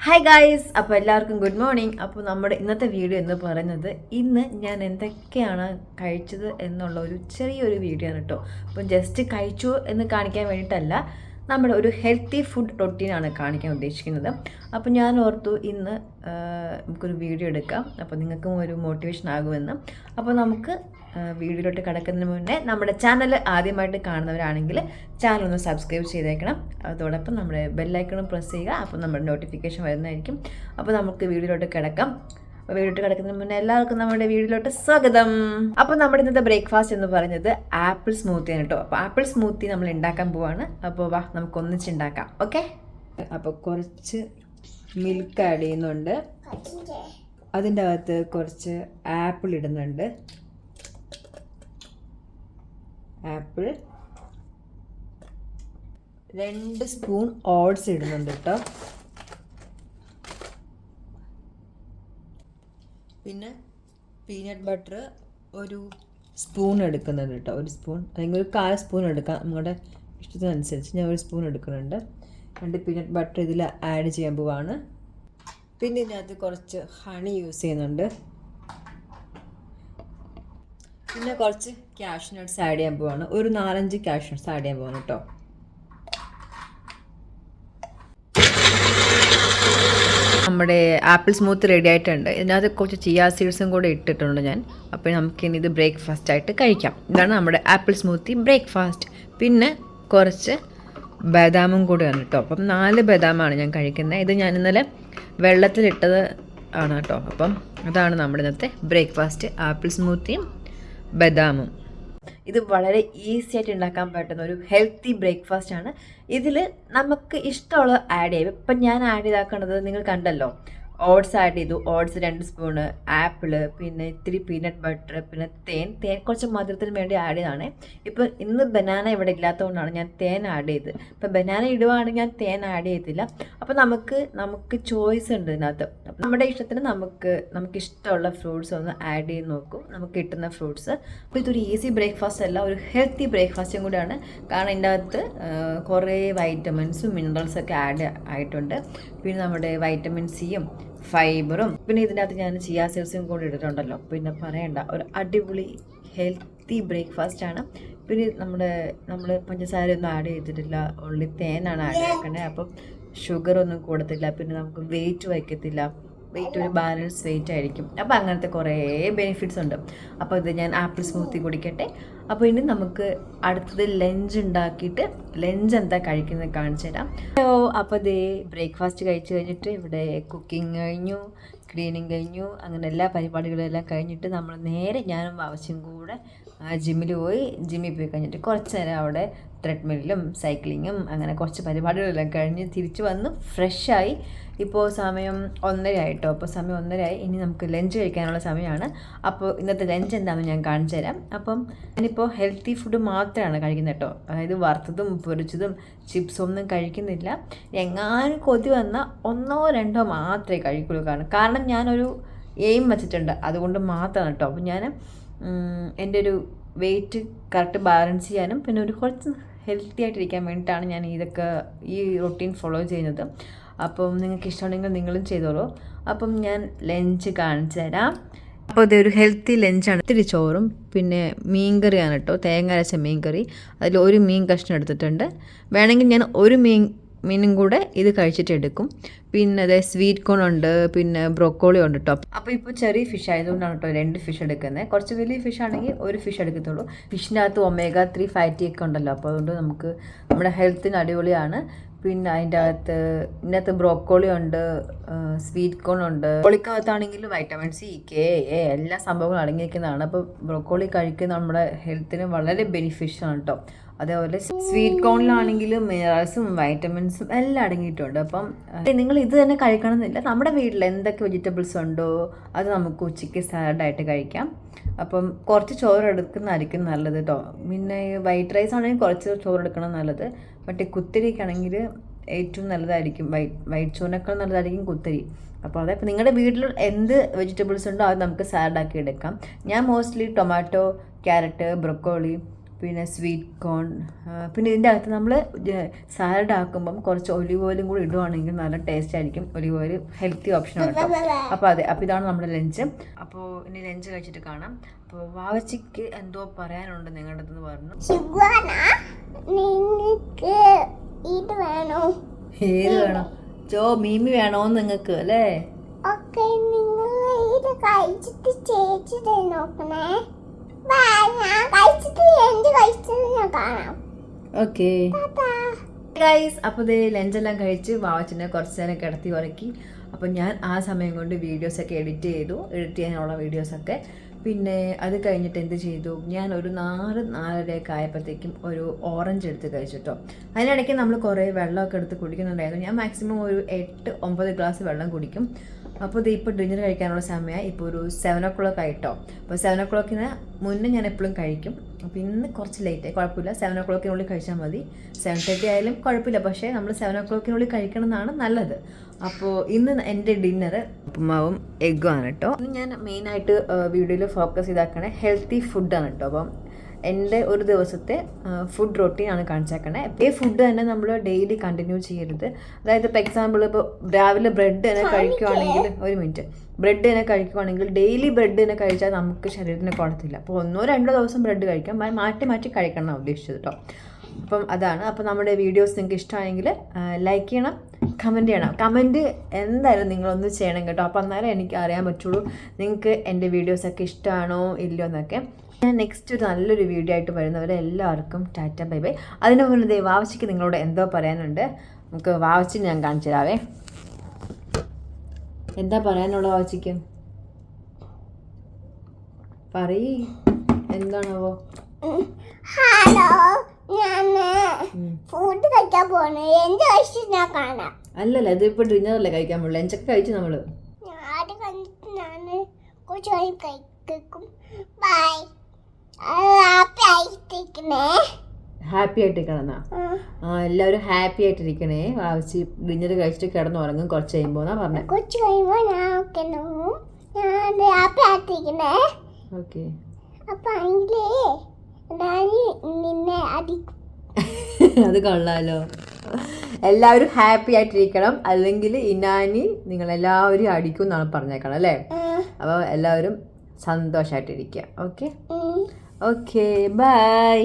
Hi guys, അപ്പോൾ എല്ലാവർക്കും good morning. അപ്പോൾ നമ്മുടെ ഇന്നത്തെ വീഡിയോ എന്ന് പറയുന്നത് ഇന്ന് ഞാൻ എന്തൊക്കെയാണ് കഴിച്ചത് എന്നുള്ള ഒരു ചെറിയൊരു വീഡിയോ ആണ് കേട്ടോ. അപ്പോൾ ജസ്റ്റ് കഴിച്ചു എന്ന് കാണിക്കാൻ വേണ്ടിയിട്ടല്ല, നമ്മുടെ ഒരു ഹെൽത്തി ഫുഡ് റൊട്ടീനാണ് കാണിക്കാൻ ഉദ്ദേശിക്കുന്നത്. അപ്പോൾ ഞാൻ ഓർത്തു ഇന്ന് നമുക്കൊരു വീഡിയോ എടുക്കാം, അപ്പോൾ നിങ്ങൾക്കും ഒരു മോട്ടിവേഷൻ ആകുമെന്ന്. അപ്പോൾ നമുക്ക് വീഡിയോയിലോട്ട് കിടക്കുന്നതിന് മുന്നേ നമ്മുടെ ചാനൽ ആദ്യമായിട്ട് കാണുന്നവരാണെങ്കിൽ ചാനൽ ഒന്ന് സബ്സ്ക്രൈബ് ചെയ്തേക്കണം. അതോടൊപ്പം നമ്മുടെ ബെല്ലൈക്കണും പ്രസ് ചെയ്യുക, അപ്പോൾ നമ്മുടെ നോട്ടിഫിക്കേഷൻ വരുന്നതായിരിക്കും. അപ്പോൾ നമുക്ക് വീഡിയോയിലോട്ട് കിടക്കാം. വീഡിയോട്ട് കിടക്കുന്നതിന് മുന്നേ എല്ലാവർക്കും നമ്മുടെ വീഡിയോയിലോട്ട് സ്വാഗതം. അപ്പോൾ നമ്മുടെ ഇന്നത്തെ ബ്രേക്ക്ഫാസ്റ്റ് എന്ന് പറയുന്നത് ആപ്പിൾ സ്മൂത്തിയാണ് കേട്ടോ. അപ്പോൾ ആപ്പിൾ സ്മൂത്തി നമ്മൾ ഉണ്ടാക്കാൻ പോവാണ്. അപ്പോൾ വാ, നമുക്ക് ഒന്നിച്ചുണ്ടാക്കാം. ഓക്കെ, അപ്പോൾ കുറച്ച് മിൽക്ക് ആഡ് ചെയ്യുന്നുണ്ട്. അതിൻ്റെ അകത്ത് കുറച്ച് ആപ്പിൾ ഇടുന്നുണ്ട്. ആപ്പിൾ 2 സ്പൂൺ ഓട്സ് ഇടുന്നുണ്ട് കേട്ടോ. പിന്നെ പീനട്ട് ബട്ടർ ഒരു സ്പൂൺ എടുക്കുന്നുണ്ട് കേട്ടോ. ഒരു സ്പൂൺ അല്ലെങ്കിൽ ഒരു 1/4 സ്പൂൺ എടുക്കാം, നിങ്ങളുടെ ഇഷ്ടത്തിനനുസരിച്ച്. ഞാൻ ഒരു സ്പൂൺ എടുക്കുന്നുണ്ട്. 2 പീനട്ട് ബട്ടർ ഇതിൽ ആഡ് ചെയ്യാൻ പോവാണ്. പിന്നെ ഇതിനകത്ത് കുറച്ച് ഹണി യൂസ് ചെയ്യുന്നുണ്ട്. പിന്നെ കുറച്ച് കാഷ്യൂ നട്ട്സ് ആഡ് ചെയ്യാൻ പോവാണ്. ഒരു 4-5 കാഷ്യൂ നട്ട്സ് ആഡ് ചെയ്യാൻ പോവാണ് കേട്ടോ. നമ്മുടെ ആപ്പിൾ സ്മൂത്ത് റെഡി ആയിട്ടുണ്ട്. ഇതിനകത്ത് കുറച്ച് ചിയാ സീഡ്സും കൂടെ ഇട്ടിട്ടുണ്ട് ഞാൻ. അപ്പോൾ നമുക്കിനി ഇത് ബ്രേക്ക്ഫാസ്റ്റ് ആയിട്ട് കഴിക്കാം. ഇതാണ് നമ്മുടെ ആപ്പിൾ സ്മൂത്തി ബ്രേക്ക്ഫാസ്റ്റ്. പിന്നെ കുറച്ച് ബദാമും കൂടെയാണ് കേട്ടോ. അപ്പം 4 ബദാമാണ് ഞാൻ കഴിക്കുന്നത്. ഇത് ഞാൻ ഇന്നലെ വെള്ളത്തിലിട്ടത് ആണ് കേട്ടോ. അപ്പം അതാണ് നമ്മുടെ ഇന്നത്തെ ബ്രേക്ക്ഫാസ്റ്റ്, ആപ്പിൾ സ്മൂത്തിയും ബദാമും. ഇത് വളരെ ഈസി ആയിട്ട് ഉണ്ടാക്കാൻ പറ്റുന്ന ഒരു ഹെൽത്തി ബ്രേക്ക്ഫാസ്റ്റ് ആണ്. ഇതിൽ നമുക്ക് ഇഷ്ടമുള്ളത് ആഡ് ചെയ്യും. ഇപ്പം ഞാൻ ആഡ് ചെയ്താക്കുന്നത് നിങ്ങൾ കണ്ടല്ലോ. ഓട്സ് ആഡ് ചെയ്തു. ഓട്സ് 2 സ്പൂണ്, ആപ്പിള്, പിന്നെ ഇത്തിരി പീനട്ട് ബട്ടർ, പിന്നെ തേൻ കുറച്ച് മധുരത്തിന് വേണ്ടി ആഡ് ചെയ്തതാണ്. ഇപ്പോൾ ഇന്ന് ബനാന ഇവിടെ ഇല്ലാത്തതുകൊണ്ടാണ് ഞാൻ തേൻ ആഡ് ചെയ്തത്. ഇപ്പം ബനാന ഇടുവാണെങ്കിൽ ഞാൻ തേൻ ആഡ് ചെയ്തില്ല. അപ്പോൾ നമുക്ക് ചോയ്സ് ഉണ്ട് ഇതിനകത്ത്. നമ്മുടെ ഇഷ്ടത്തിന് നമുക്ക് ഇഷ്ടമുള്ള ഫ്രൂട്ട്സ് ഒന്ന് ആഡ് ചെയ്ത് നോക്കും, നമുക്ക് കിട്ടുന്ന ഫ്രൂട്ട്സ്. അപ്പോൾ ഇതൊരു ഈസി ബ്രേക്ക്ഫാസ്റ്റ് അല്ല, ഒരു ഹെൽത്തി ബ്രേക്ക്ഫാസ്റ്റും കൂടിയാണ്. കാരണം ഇതിൻ്റെ അകത്ത് കുറേ വൈറ്റമിൻസും മിനറൽസൊക്കെ ആഡ് ആയിട്ടുണ്ട്. പിന്നെ നമ്മുടെ വൈറ്റമിൻ സിയും ഫൈബറും, പിന്നെ ഇതിനകത്ത് ഞാൻ ചിയാ സീഡ്സും കൂടി ഇട്ടിട്ടുണ്ടല്ലോ. പിന്നെ പറയണ്ട, ഒരു അടിപൊളി ഹെൽത്തി ബ്രേക്ക്ഫാസ്റ്റ് ആണ്. പിന്നെ നമ്മൾ പഞ്ചസാര ഒന്നും ആഡ് ചെയ്തിട്ടില്ല, ഉള്ളി തേനാണ് ആഡ് ആക്കണേ. അപ്പം ഷുഗറൊന്നും കൊടുത്തില്ല. പിന്നെ നമുക്ക് വെയിറ്റ് വയ്ക്കത്തില്ല, വെയിറ്റ് ഒരു ബാലൻസ് വെയിറ്റ് ആയിരിക്കും. അപ്പോൾ അങ്ങനത്തെ കുറേ ബെനിഫിറ്റ്സ് ഉണ്ട്. അപ്പോൾ ഇത് ഞാൻ ആപ്പിൾ സ്മൂത്തി കുടിക്കട്ടെ. അപ്പോൾ ഇനി നമുക്ക് അടുത്തത് ലഞ്ച് ഉണ്ടാക്കിയിട്ട് ലഞ്ച് എന്താ കഴിക്കുന്നത് കാണിച്ചു തരാം. അപ്പോൾ ഇതേ ബ്രേക്ക്ഫാസ്റ്റ് കഴിച്ച് കഴിഞ്ഞിട്ട് ഇവിടെ കുക്കിംഗ് കഴിഞ്ഞു, ക്ലീനിങ് കഴിഞ്ഞു, അങ്ങനെ എല്ലാ പരിപാടികളെല്ലാം കഴിഞ്ഞിട്ട് നമ്മൾ നേരെ ഞാനും ആവശ്യം കൂടെ ജിമ്മിൽ പോയി കഴിഞ്ഞിട്ട് കുറച്ച് നേരം അവിടെ ത്രെഡ്മില്ലും സൈക്ലിങ്ങും അങ്ങനെ കുറച്ച് പരിപാടികളെല്ലാം കഴിഞ്ഞ് തിരിച്ച് വന്ന് ഫ്രഷായി. ഇപ്പോൾ സമയം 1:30 ആയിട്ടോ. അപ്പോൾ സമയം 1:30 ആയി. ഇനി നമുക്ക് ലഞ്ച് കഴിക്കാനുള്ള സമയമാണ്. അപ്പോൾ ഇന്നത്തെ ലഞ്ച് എന്താണെന്ന് ഞാൻ കാണിച്ചു തരാം. അപ്പം ഞാനിപ്പോൾ ഹെൽത്തി ഫുഡ് മാത്രമാണ് കഴിക്കുന്നത് കേട്ടോ. അതായത് വറുത്തതും പൊരിച്ചതും ചിപ്സും ഒന്നും കഴിക്കുന്നില്ല. എങ്ങാനും കൊതി വന്നാൽ 1-2 മാത്രമേ കഴിക്കുള്ളൂ. കാരണം ഞാനൊരു എയിം വെച്ചിട്ടുണ്ട്, അതുകൊണ്ട് മാത്രമാണ് കേട്ടോ. അപ്പോൾ ഞാൻ എൻ്റെ ഒരു വെയിറ്റ് കറക്റ്റ് ബാലൻസ് ചെയ്യാനും പിന്നെ ഒരു കുറച്ച് ഹെൽത്തി ആയിട്ടിരിക്കാൻ വേണ്ടിയിട്ടാണ് ഞാൻ ഈ റൊട്ടീൻ ഫോളോ ചെയ്യുന്നത്. അപ്പം നിങ്ങൾക്ക് ഇഷ്ടമുണ്ടെങ്കിൽ നിങ്ങളും ചെയ്തോളൂ. അപ്പം ഞാൻ ലഞ്ച് കാണിച്ചു തരാം. അപ്പോൾ ഇതൊരു ഹെൽത്തി ലഞ്ചാണ്. ഇത്തിരി ചോറും പിന്നെ മീൻകറിയാണ് കേട്ടോ, തേങ്ങ അരച്ച മീൻകറി. അതിൽ ഒരു മീൻ കഷ്ണം എടുത്തിട്ടുണ്ട്. വേണമെങ്കിൽ ഞാൻ ഒരു മീനും കൂടെ ഇത് കഴിച്ചിട്ട് എടുക്കും. പിന്നെ അതെ സ്വീറ്റ് കോൺ ഉണ്ട്, പിന്നെ ബ്രൊക്കോളി ഉണ്ട് കേട്ടോ. അപ്പോൾ ഇപ്പോൾ ചെറിയ ഫിഷ് ആയതുകൊണ്ടാണ് കേട്ടോ 2 ഫിഷ് എടുക്കുന്നത്. കുറച്ച് വലിയ ഫിഷ് ആണെങ്കിൽ ഒരു ഫിഷ് എടുക്കത്തുള്ളൂ. ഫിഷിൻ്റെ അകത്ത് omega-3 ഫാറ്റി ഒക്കെ ഉണ്ടല്ലോ, അപ്പോൾ അതുകൊണ്ട് നമ്മുടെ ഹെൽത്തിന് അടിപൊളിയാണ്. പിന്നെ ഇതിനകത്ത് ബ്രോക്കോളി ഉണ്ട്, സ്വീറ്റ് കോൺ ഉണ്ട്. ബ്രോക്കോളിക്കകത്താണെങ്കിൽ വൈറ്റമിൻ സി, കെ, എ എല്ലാ സംഭവങ്ങളും അടങ്ങിയിരിക്കുന്നതാണ്. അപ്പോൾ ബ്രോക്കോളി കഴിക്കുന്നത് നമ്മുടെ ഹെൽത്തിന് വളരെ ബെനിഫിഷ്യലാണ് കേട്ടോ. അതേപോലെ സ്വീറ്റ് കോണിലാണെങ്കിലും മിനറൽസും വൈറ്റമിൻസും എല്ലാം അടങ്ങിയിട്ടുണ്ട്. അപ്പം നിങ്ങൾ ഇത് തന്നെ കഴിക്കണമെന്നില്ല. നമ്മുടെ വീട്ടിൽ എന്തൊക്കെ വെജിറ്റബിൾസ് ഉണ്ടോ അത് നമുക്ക് ഉച്ചയ്ക്ക് സാലഡായിട്ട് കഴിക്കാം. അപ്പം കുറച്ച് ചോറ് എടുക്കുന്നതായിരിക്കും നല്ലത് കേട്ടോ. പിന്നെ വൈറ്റ് റൈസ് ആണെങ്കിൽ കുറച്ച് ചോറ് എടുക്കണം നല്ലത്. മറ്റേ കുത്തരിക്കാണെങ്കിൽ ഏറ്റവും നല്ലതായിരിക്കും വൈറ്റ് ചോറിനേക്കാൾ നല്ലതായിരിക്കും കുത്തരി. അപ്പോൾ അതെ, ഇപ്പോൾ നിങ്ങളുടെ വീട്ടിൽ എന്ത് വെജിറ്റബിൾസ് ഉണ്ടോ അത് നമുക്ക് സാലഡാക്കി എടുക്കാം. ഞാൻ മോസ്റ്റ്ലി ടൊമാറ്റോ, ക്യാരറ്റ്, ബ്രൊക്കോളി, പിന്നെ സ്വീറ്റ് കോൺ, പിന്നെ ഇതിൻ്റെ അകത്ത് നമ്മൾ സാലഡ് ആക്കുമ്പം കുറച്ച് ഒലിവ് ഓയിലും കൂടി ഇടുവാണെങ്കിൽ നല്ല ടേസ്റ്റ് ആയിരിക്കും. ഒലിവ് ഓയിൽ ഹെൽത്തി ഓപ്ഷനാണ് കേട്ടോ. അപ്പോൾ അതെ, അപ്പോൾ ഇതാണ് നമ്മുടെ ലഞ്ച്. അപ്പോൾ ഇനി ലഞ്ച് കഴിച്ചിട്ട് കാണാം. അപ്പോൾ വാവച്ചിക്ക് എന്തോ പറയാനുണ്ട് നിങ്ങളുടെ അടുത്ത് പറഞ്ഞു. ഏത് വേണം? മീമി വേണോന്ന് നിങ്ങൾക്ക് അല്ലേ? ഓക്കെ ഗൈസ്, അപ്പോൾ ഇത് ലഞ്ചെല്ലാം കഴിച്ച് വാവച്ചിനെ കുറച്ച് നേരം കിടത്തി ഉറക്കി. അപ്പോൾ ഞാൻ ആ സമയം കൊണ്ട് വീഡിയോസൊക്കെ എഡിറ്റ് ചെയ്യാനുള്ള വീഡിയോസൊക്കെ. പിന്നെ അത് കഴിഞ്ഞിട്ട് എന്ത് ചെയ്തു, ഞാൻ ഒരു 4-4:30 ആയപ്പോഴത്തേക്കും ഒരു ഓറഞ്ച് എടുത്ത് കഴിച്ചിട്ടോ. അതിനിടയ്ക്ക് നമ്മൾ കുറേ വെള്ളമൊക്കെ എടുത്ത് കുടിക്കുന്നുണ്ടായിരുന്നു. ഞാൻ മാക്സിമം ഒരു 8-9 ഗ്ലാസ് വെള്ളം കുടിക്കും. അപ്പോൾ ഇത് ഇപ്പോൾ ഡിന്നർ കഴിക്കാനുള്ള സമയമായി. ഇപ്പോൾ ഒരു 7 o'clock ആയിട്ടോ. അപ്പോൾ 7 o'clock മുന്നേ ഞാൻ എപ്പോഴും കഴിക്കും. അപ്പോൾ ഇന്ന് കുറച്ച് ലേറ്റായി, കുഴപ്പമില്ല. 7 o'clock കഴിച്ചാൽ മതി. 7:30 ആയാലും കുഴപ്പമില്ല, പക്ഷേ നമ്മൾ 7 o'clock കഴിക്കണം എന്നാണ് നല്ലത്. അപ്പോൾ ഇന്ന് എൻ്റെ ഡിന്നർ ഉപ്പുമാവും എഗ്ഗും ആണ് കേട്ടോ. ഇന്ന് ഞാൻ മെയിനായിട്ട് വീഡിയോയിൽ ഫോക്കസ് ചെയ്താക്കണേ ഹെൽത്തി ഫുഡാണ് കേട്ടോ. അപ്പം എൻ്റെ ഒരു ദിവസത്തെ ഫുഡ് റൊട്ടീനാണ് കാണിച്ചേക്കണേ. ഈ ഫുഡ് തന്നെ നമ്മൾ ഡെയിലി കണ്ടിന്യൂ ചെയ്യരുത്. അതായത് ഇപ്പോൾ എക്സാമ്പിൾ, ഇപ്പോൾ രാവിലെ ബ്രെഡ് തന്നെ കഴിക്കുകയാണെങ്കിൽ, ഒരു മിനിറ്റ്, ബ്രെഡ് തന്നെ കഴിക്കുകയാണെങ്കിൽ ഡെയിലി ബ്രെഡ് തന്നെ കഴിച്ചാൽ നമുക്ക് ശരീരത്തിന് കുഴപ്പമില്ല. അപ്പോൾ 1-2 ദിവസം ബ്രെഡ് കഴിക്കാം, മാറ്റി കഴിക്കണം എന്നാണ് ഉദ്ദേശിച്ചത് കേട്ടോ. അപ്പം അതാണ്. അപ്പോൾ നമ്മുടെ വീഡിയോസ് നിങ്ങൾക്ക് ഇഷ്ടമായെങ്കിൽ ലൈക്ക് ചെയ്യണം, കമൻറ്റ് ചെയ്യണം. കമൻറ്റ് എന്തായാലും നിങ്ങളൊന്ന് ചെയ്യണം കേട്ടോ. അപ്പോൾ അന്നേരം എനിക്ക് അറിയാൻ പറ്റുള്ളൂ നിങ്ങൾക്ക് എൻ്റെ വീഡിയോസൊക്കെ ഇഷ്ടമാണോ ഇല്ലയോ എന്നൊക്കെ. ഞാൻ നെക്സ്റ്റ് ഒരു നല്ലൊരു വീഡിയോ ആയിട്ട് വരുന്നവരെ എല്ലാവർക്കും ടാറ്റ ബൈ ബൈ. അതിന് മുന്നേ വാവച്ചിക്ക് നിങ്ങളോട് എന്തോ പറയാനുണ്ട്. നമുക്ക് വാവച്ചി ഞാൻ കാണിച്ചു തരാവേ. എന്താ പറയാനുള്ള വാവച്ചിക്ക്? പറയ്, എന്താണാവോ? ഹലോ, ഫുഡ് കഴിക്കാൻ പോണേ. എന്ത് കഴിച്ചിട്ട് ഞാൻ കാണാം. അല്ലല്ല, ഇതിപ്പോൾ ഡിന്നറല്ലേ കഴിക്കാൻ പോകുള്ളൂ. ലഞ്ചൊക്കെ കഴിച്ചു നമ്മള്. ഹാപ്പി ആയിട്ടിരിക്കണമെന്നാ? എല്ലാവരും ഹാപ്പി ആയിട്ടിരിക്കണേ. വാവച്ചി ഡിന്നർ കഴിച്ചിട്ട് കിടന്നുറങ്ങും കുറച്ച് കഴിയുമ്പോ എന്നാ പറഞ്ഞേ. ഓക്കെ, അത് കൊള്ളാലോ. എല്ലാവരും ഹാപ്പി ആയിട്ടിരിക്കണം, അല്ലെങ്കിൽ ഇനാനി നിങ്ങളെല്ലാവരും അടിക്കും എന്നാണ് പറഞ്ഞേക്കണം അല്ലേ? അപ്പോൾ എല്ലാവരും സന്തോഷമായിട്ടിരിക്കുക. Okay, by.